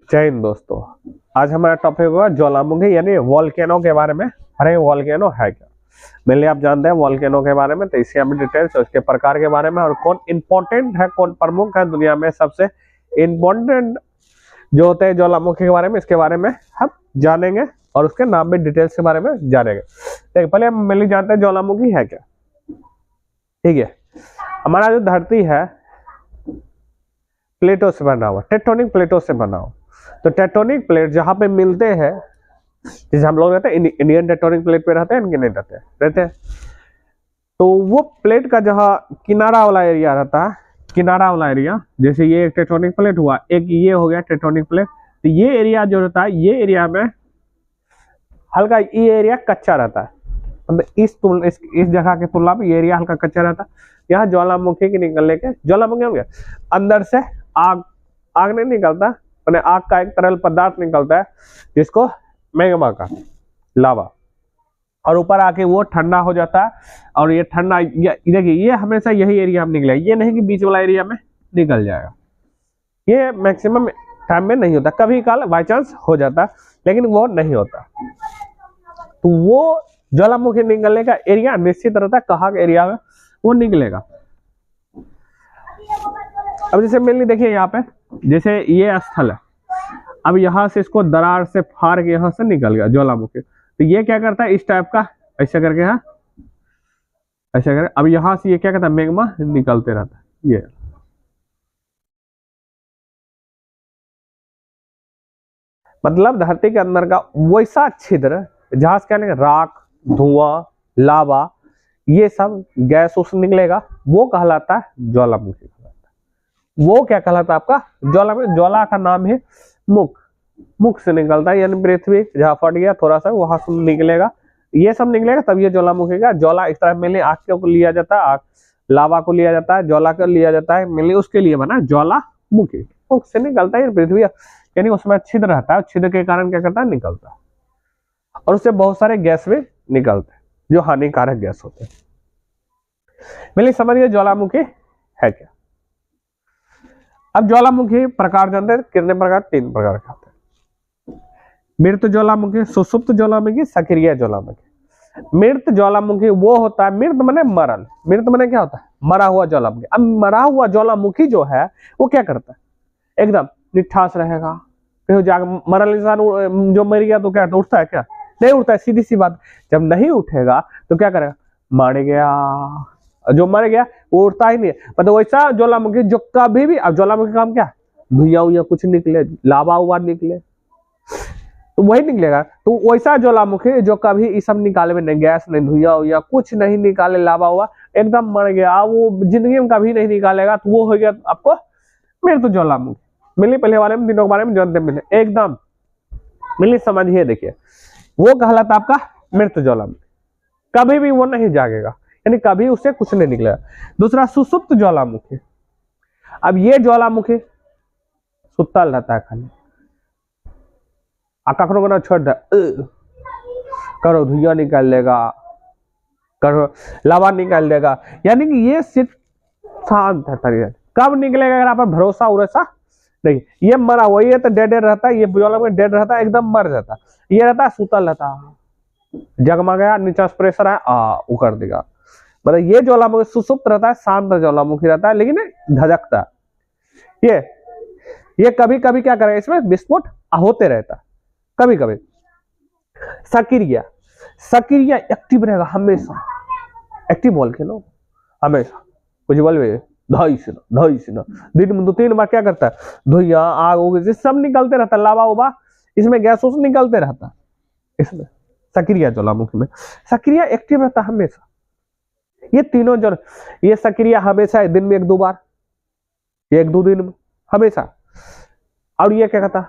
जय हिंद दोस्तों। आज हमारा टॉपिक होगा ज्वालामुखी यानी वॉल्केनो के बारे में। अरे वॉल्केनो है क्या? मेनली आप जानते हैं वॉल्केनो के बारे में, तो इसकी हमें डिटेल्स उसके प्रकार के बारे में और कौन इंपॉर्टेंट है, कौन प्रमुख है दुनिया में सबसे इंपॉर्टेंट जो होते हैं ज्वालामुखी के बारे में, इसके बारे में हम जानेंगे और उसके नाम में डिटेल्स के बारे में जानेंगे। देखिए पहले हम मेनली जानते हैं ज्वालामुखी है क्या। ठीक है, हमारा जो धरती है प्लेटों से बना हुआ, टेक्टोनिक प्लेटों से बना हुआ। तो टेक्टोनिक प्लेट जहां पे मिलते हैं, जैसे हम लोग रहते हैं इंडियन टेक्टोनिक प्लेट पे रहते हैं, इनके नहीं रहते हैं। तो वो प्लेट का जहां किनारा वाला एरिया रहता है, किनारा वाला एरिया, जैसे ये एक टेक्टोनिक प्लेट हुआ, एक ये हो गया टेक्टोनिक प्लेट, तो ये एरिया जो रहता है, ये एरिया में हल्का ये एरिया कच्चा रहता है। मतलब इस जगह की तुलना में ये एरिया हल्का कच्चा रहता है। यहाँ ज्वालामुखी के निकलने के, ज्वालामुखी हो गया अंदर से आग नहीं निकलता, मैंने आग का एक तरल पदार्थ निकलता है जिसको मैग्मा का लावा, और ऊपर आके वो ठंडा हो जाता है। और ये ठंडा, देखिए ये हमेशा यही एरिया में निकलेगा, ये नहीं कि बीच वाला एरिया में निकल जाएगा। ये मैक्सिमम टाइम में नहीं होता, कभी काल बाई चांस हो जाता, लेकिन वो नहीं होता। तो वो ज्वालामुखी निकलने का एरिया निश्चित रहता है, कहाँ के एरिया में वो निकलेगा। अब जैसे मेनली देखिए यहाँ पे, जैसे ये स्थल है, अब यहाँ से इसको दरार से फाड़ के यहाँ से निकल गया ज्वालामुखी। तो ये क्या करता है, इस टाइप का ऐसा करके है, ऐसा करके अब यहाँ से ये क्या करता है, मैग्मा निकलते रहता है। ये मतलब धरती के अंदर का वैसा छिद्र जहां से क्या निकलेगा, राख, धुआं, लावा, ये सब गैस उस निकलेगा, वो कहलाता है ज्वालामुखी कहलाता है। वो क्या कहलाता है आपका ज्वालामुखी। ज्वाला का नाम है मुख से निकलता है, यानी पृथ्वी जहाँ फट गया थोड़ा सा वहां से निकलेगा, ये सब निकलेगा, तब ये ज्वालामुखी का। ज्वाला इस तरह मिलने आग को लिया जाता है, आग लावा को लिया जाता है, ज्वाला को लिया जाता है, मिलने उसके लिए बना ज्वालामुखी। मुख से निकलता है पृथ्वी, यानी उसमें छिद्र रहता है, छिद्र के कारण क्या करता है, निकलता है, और उससे बहुत सारे गैस भी निकलते हैं जो हानिकारक गैस होते हैं। मिली समझिए ज्वालामुखी है क्या। अब ज्वालामुखी प्रकार जानते हैं कितने प्रकार, 3 प्रकार के होते हैं। मृत ज्वालामुखी, सुसुप्त ज्वालामुखी, सक्रिय ज्वालामुखी। मृत ज्वालामुखी वो होता है, मृत माने मरल, मृत माने क्या होता है, मरा हुआ ज्वालामुखी। अब मरा हुआ ज्वालामुखी जो है वो क्या करता है, एकदम निठास रहेगा, कहीं जाकर मरल इंसान जो मर गया तो क्या उठता है, क्या नहीं उठता है, सीधी सी बात। जब नहीं उठेगा तो क्या करेगा, मार गया, जो मर गया वो उठता ही नहीं है। मतलब वैसा ज्वालामुखी जो कभी भी, अब ज्वालामुखी काम क्या, धुआं उया कुछ निकले, लावा हुआ निकले तो वही निकलेगा। तो वैसा ज्वालामुखी जो कभी ये सब निकाले में नहीं, गैस नहीं, धुआं उया कुछ नहीं निकाले, लावा हुआ एकदम मर गया, वो जिंदगी में कभी नहीं निकालेगा, तो वो हो गया आपको मृत ज्वालामुखी। मिली पहले वाले में, दिनों के बारे में जानते मिले एकदम मिली समझिए। देखिए वो कहलाता आपका मृत ज्वालामुखी, कभी भी वो नहीं जागेगा, यानी कभी उससे कुछ नहीं निकलेगा। दूसरा सुसुप्त ज्वालामुखी। अब ये ज्वालामुखी सुतल रहता है, खाली कखनो को छोड़ दे, करो धुआं निकाल लेगा, करो लावा निकाल देगा, यानी कि ये सिर्फ शांत है तरीके। कब निकलेगा अगर आप भरोसा उरोसा नहीं, ये मरा हुआ, ये तो डेड रहता है, ये ज्वालामुखी डेड रहता है, एकदम मर जाता है। ये रहता है सुतल रहता है, जगमा गया, नीचे प्रेशर है उकर देगा। मतलब ये ज्वालामुखी सुसुप्त रहता है, शांत ज्वालामुखी रहता है, लेकिन धधकता है। ये कभी कभी क्या करेगा, इसमें विस्फोट होते रहता है कभी कभी। सक्रिय एक्टिव रहेगा हमेशा, एक्टिव बोल के नो हमेशा, कुछ बोल धाई से दिन में 2-3 बार क्या करता है, धुआं आग उग सब निकलते रहता है, लावा उबा इसमें गैस उस निकलते रहता है। इसमें सक्रिय ज्वालामुखी में सक्रिय एक्टिव रहता है हमेशा। ये तीनों जो ये सक्रिय हमेशा दिन में 1-2 बार, 1-2 दिन में हमेशा। और ये क्या करता है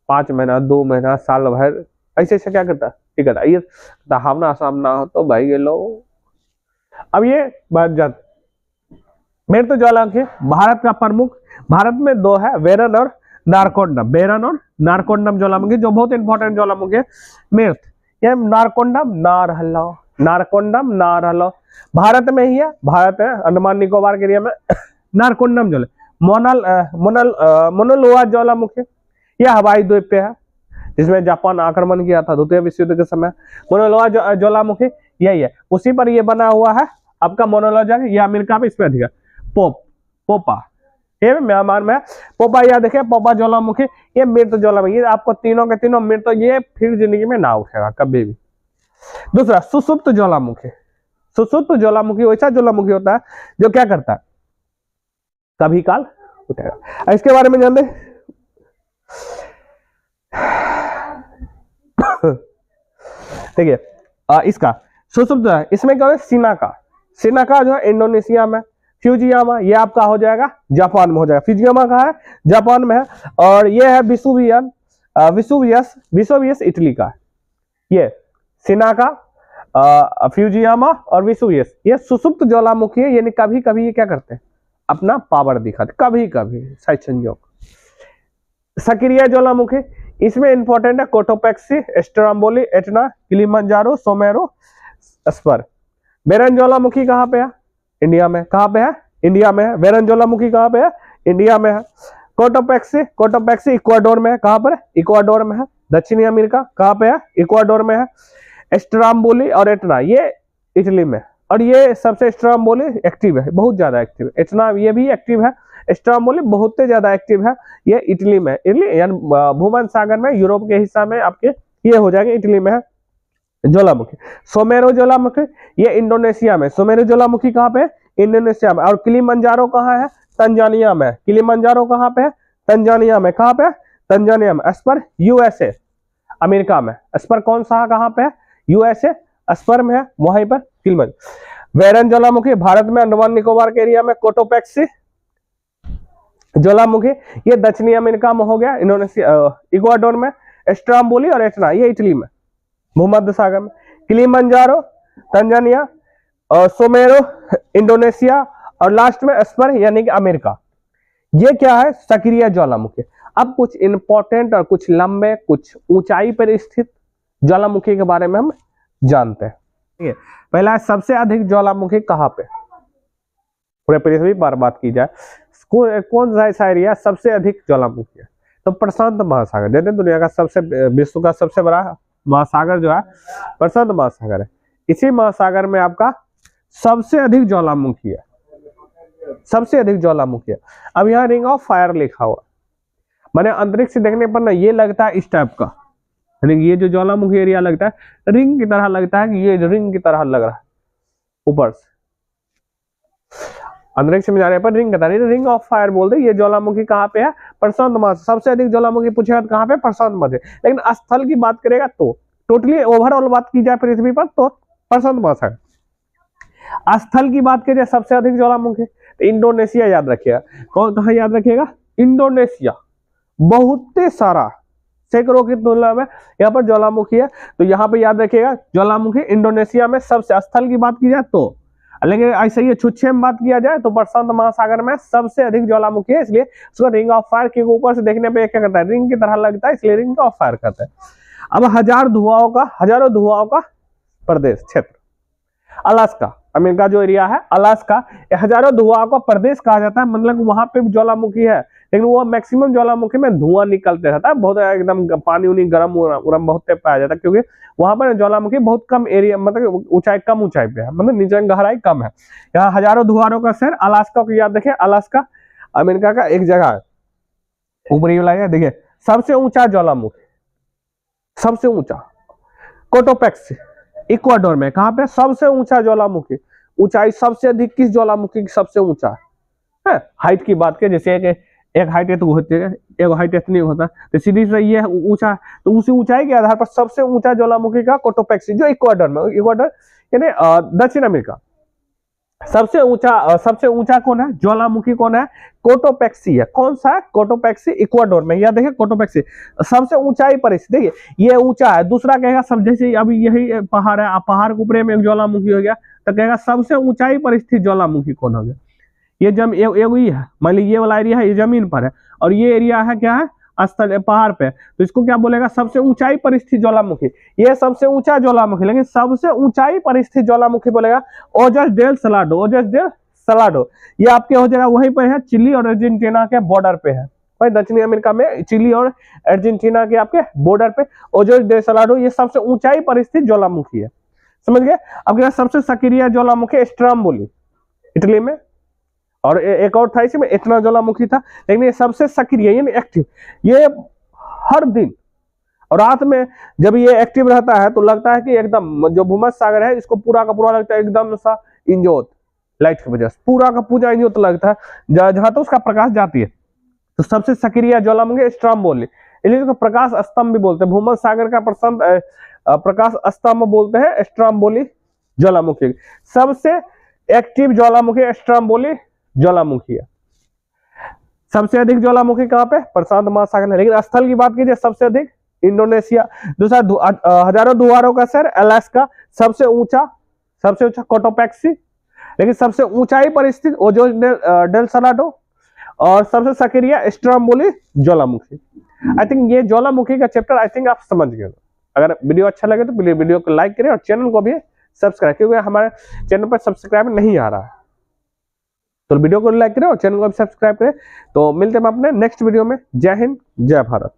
5 महीना 2 महीना साल भर ऐसे क्या करता है, ठीक है ये हामना सामना हो तो भाई ये लो। अब ये बात जाते मृत ज्वालामुखी भारत का प्रमुख, भारत में 2 है, वेरन और नारकोंडम। बेरन और नारकोंडम ज्वालामुखी जो बहुत इंपॉर्टेंट ज्वालामुखी है। मृत ये नारकोंडम नारकोंडम भारत में ही है, भारत है अंडमान निकोबार के एरिया में नारकोंडम ज्वाला मोनोलोआ ज्वालामुखी, यह हवाई द्वीप पे है जिसमें जापान आक्रमण किया था द्वितीय विश्व युद्ध के समय। मोनालोआ ज्वालामुखी यही है, उसी पर ये बना हुआ है आपका मोनालोआ, ये अमेरिका में इसमें अधिक है। पोपा ये म्यांमार में, पोपा यह देखिए पोपा ज्वालामुखी, ये मृत ज्वालामुखी, आपको तीनों के तीनों मृत, ये फिर जिंदगी में ना उठेगा कभी भी। दूसरा सुसुप्त ज्वालामुखी, सुसुप्त ज्वालामुखी वैसा ज्वालामुखी होता है जो क्या करता है, कभी काल उठेगा। इसके बारे में जान दे देखिए इसका सुसुप्त, इसमें क्या है सिनाका जो है इंडोनेशिया में, फ्यूजियामा ये आपका हो जाएगा जापान में हो जाएगा, फ्यूजियामा कहाँ है, जापान में है। और ये है विसुवियस इटली का, ये सिनाका, फ्यूजियामा और विसुवियस, ये सुसुप्त ज्वालामुखी है, यानी कभी कभी ये क्या करते हैं अपना पावर दिखाते, कभी कभी शायद संयोग। सक्रिय ज्वालामुखी, इसमें इंपॉर्टेंट है Cotopaxi, Stromboli, Etna, Kilimanjaro, Semeru, स्पर। बेरन ज्वालामुखी कहाँ पे है, इंडिया में, कहाँ पे है, इंडिया में है। बेरन ज्वालामुखी कहाँ पे है, इंडिया में है। कोटोपैक्सी इक्वाडोर में है, कहाँ पर है, इक्वाडोर में है। दक्षिणी अमेरिका कहाँ पे है, इक्वाडोर में है। स्ट्रोम्बोली और एटना ये इटली में, और ये सबसे स्ट्रोम्बोली एक्टिव है, बहुत ज्यादा एक्टिव है। एटना ये भी एक्टिव है, स्ट्रोम्बोली बहुत ज्यादा एक्टिव है, ये इटली में, इटली यानी भूमध्य सागर में, यूरोप के हिस्सा में आपके ये हो जाएगा, इटली में है ज्वालामुखी। सोमेरो ज्वालामुखी ये इंडोनेशिया में, सोमेरो ज्वालामुखी कहाँ पे है, इंडोनेशिया में। और किलिमंजारो कहाँ है, तंजानिया में। किलिमंजारो कहाँ पे है, तंजानिया में। कहाँ पे है, तंजानिया में। स्पर यूएसए अमेरिका में, स्पर कौन सा कहाँ पे है, यूएसए स्पर में है, वहीं पर किलिमंजारो। बेरन ज्वालामुखी भारत में अंडमान निकोबार के एरिया में। कोटोपैक्सी ज्वालामुखी ये दक्षिणी अमेरिका में हो गया, इंडोनेशिया इक्वाडोर में। स्ट्रोम्बोली और एटना ये इटली में, भूमध्य सागर में। किलिमंजारो तंजानिया, और सोमेरो इंडोनेशिया, और लास्ट में स्पर यानी कि अमेरिका। ये क्या है, सक्रिय ज्वालामुखी। अब कुछ इंपॉर्टेंट और कुछ लंबे, कुछ ऊंचाई पर स्थित ज्वालामुखी के बारे में हम जानते हैं। ठीक है, पहला सबसे अधिक ज्वालामुखी कहाँ पे, पूरे पृथ्वी पर बात की जाए कौन सा ऐसा एरिया सबसे अधिक ज्वालामुखी है, तो प्रशांत महासागर। जैसे दुनिया का सबसे, विश्व का सबसे बड़ा महासागर जो है प्रशांत महासागर है, इसी महासागर में आपका सबसे अधिक ज्वालामुखी है, सबसे अधिक ज्वालामुखी है। अब यहाँ रिंग ऑफ फायर लिखा हुआ, मैंने अंतरिक्ष से देखने पर ना ये लगता है इस टाइप का, ये जो ज्वालामुखी एरिया लगता है रिंग की तरह लगता है, कि ये रिंग की तरह लग रहा है ऊपर से, अंतरिक्ष में जाने पर रिंग कहता है, रिंग ऑफ फायर बोलते। ये ज्वालामुखी कहाँ पे है, प्रशांत महासागर। सबसे अधिक ज्वालामुखी पूछेगा तो कहाँ पे, प्रशांत महासागर। लेकिन स्थल की बात करेगा तो टोटली ओवरऑल बात की जाए पृथ्वी पर तो प्रशांत महासागर। स्थल की बात की जाए सबसे अधिक ज्वालामुखी तो इंडोनेशिया याद रखिएगा। कहाँ याद रखिएगा, इंडोनेशिया। बहुत सारा सैकड़ों की तुलना में यहाँ पर ज्वालामुखी है, तो यहाँ पे याद रखिएगा ज्वालामुखी इंडोनेशिया में सबसे, स्थल की बात की जाए तो। लेकिन ऐसे ही छुच्छे में बात किया जाए तो प्रशांत महासागर में सबसे अधिक ज्वालामुखी है, इसलिए उसको रिंग ऑफ फायर के ऊपर से देखने पे क्या करता है, रिंग की तरह लगता है, इसलिए रिंग ऑफ फायर करता है। अब हजारों धुआओं का प्रदेश क्षेत्र अलास्का, अमेरिका जो एरिया है अलास्का, हजारों धुआं का प्रदेश कहा जाता है। मतलब वहां पे भी ज्वालामुखी है, लेकिन वो मैक्सिमम ज्वालामुखी में धुआं निकलते रहता है, बहुत एकदम पानी उनी गर्म उरम बहुत पाया जाता है, क्योंकि वहां पर ज्वालामुखी बहुत कम एरिया, मतलब ऊंचाई कम ऊंचाई पे है, मतलब नीचे गहराई कम है। यहाँ हजारों धुआरों का शहर अलास्का को याद रखें, अलास्का अमेरिका का एक जगह है, ऊपरी वाला देखिए सबसे ऊंचा ज्वालामुखी, सबसे ऊंचा कोटोपैक्सी इक्वाडोर में। कहां पे, सबसे ऊंचा ज्वालामुखी, ऊंचाई सबसे अधिक किस ज्वालामुखी की सबसे ऊंचा है। हाइट की बात करें, जैसे एक हाइट है तो होती है, एक हाइट इतनी होता, तो सीधी से ये ऊंचा, तो उसी ऊंचाई के आधार पर सबसे ऊंचा ज्वालामुखी का कोटोपैक्सी जो इक्वाडोर में, इक्वाडोर यानी दक्षिण अमेरिका। सबसे ऊंचा कौन है, ज्वालामुखी कौन है, कोटोपैक्सी है। कौन सा है, कोटोपैक्सी इक्वाडोर में। यह देखिए कोटोपैक्सी सबसे ऊंचाई पर, देखिए ये ऊंचा है। दूसरा कहेगा सब, जैसे अभी यही पहाड़ है, पहाड़ के ऊपर में एक ज्वालामुखी हो गया, तो कहेगा सबसे ऊंचाई पर स्थित ज्वालामुखी कौन हो गया। ये ही है, मान लीजिए ये वाला एरिया है, ये जमीन पर है, और ये एरिया है क्या है, स्थल पहाड़ पे, तो इसको क्या बोलेगा, सबसे ऊंचाई पर स्थित ज्वालामुखी। ये सबसे ऊंचा ज्वालामुखी, लेकिन सबसे ऊंचाई पर स्थित ज्वालामुखी बोलेगा ओजस डेल सलाडो। ओजस डेल सलाडो ये आपके हो जाएगा, वहीं पर है, चिली और अर्जेंटीना के बॉर्डर पे है, भाई दक्षिणी अमेरिका में चिली और अर्जेंटीना के आपके बॉर्डर पे ओजोस डे सलाडो ये सबसे ऊंचाई पर स्थित ज्वालामुखी है, समझ गए। अब क्या सबसे सक्रिय ज्वालामुखी स्ट्रोम्बोली इटली में, और एक और था इसमें इतना ज्वालामुखी था, लेकिन ये सबसे सक्रिय यानी एक्टिव, ये हर दिन और रात में जब ये एक्टिव रहता है तो लगता है कि एकदम जो भूमध्य सागर है इसको पूरा का पूरा लगता है एकदम सा इंजोत, लाइट की वजह से पूरा का पूरा इंजोत लगता है जहां तो उसका प्रकाश जाती है। तो सबसे सक्रिय ज्वालामुखी स्ट्रोम्बोली, इसलिए प्रकाश स्तंभ भी बोलते हैं, भूमध्य सागर का प्रकाश स्तंभ बोलते हैं स्ट्रोम्बोली ज्वालामुखी। सबसे एक्टिव ज्वालामुखी स्ट्रोम्बोली ज्वालामुखी है। सबसे अधिक ज्वालामुखी कहां पे? प्रशांत महासागर में। लेकिन स्थल की बात कीजिए सबसे अधिक इंडोनेशिया। दूसरा हजारों दुआरों का शहर अलास्का। सबसे ऊंचा कोटोपैक्सी, लेकिन सबसे ऊंचाई पर स्थित ओजोस डेल सलाडो, और सबसे सक्रिय स्ट्रोम्बोली ज्वालामुखी। आई थिंक ये ज्वालामुखी का चैप्टर आई थिंक आप समझ गए। अगर वीडियो अच्छा लगे तो प्लीज वीडियो को लाइक करें और चैनल को भी सब्सक्राइब, क्योंकि हमारे चैनल पर सब्सक्राइब नहीं आ रहा है, तो वीडियो को लाइक करें और चैनल को भी सब्सक्राइब करें। तो मिलते हैं अपने नेक्स्ट वीडियो में। जय हिंद, जय भारत।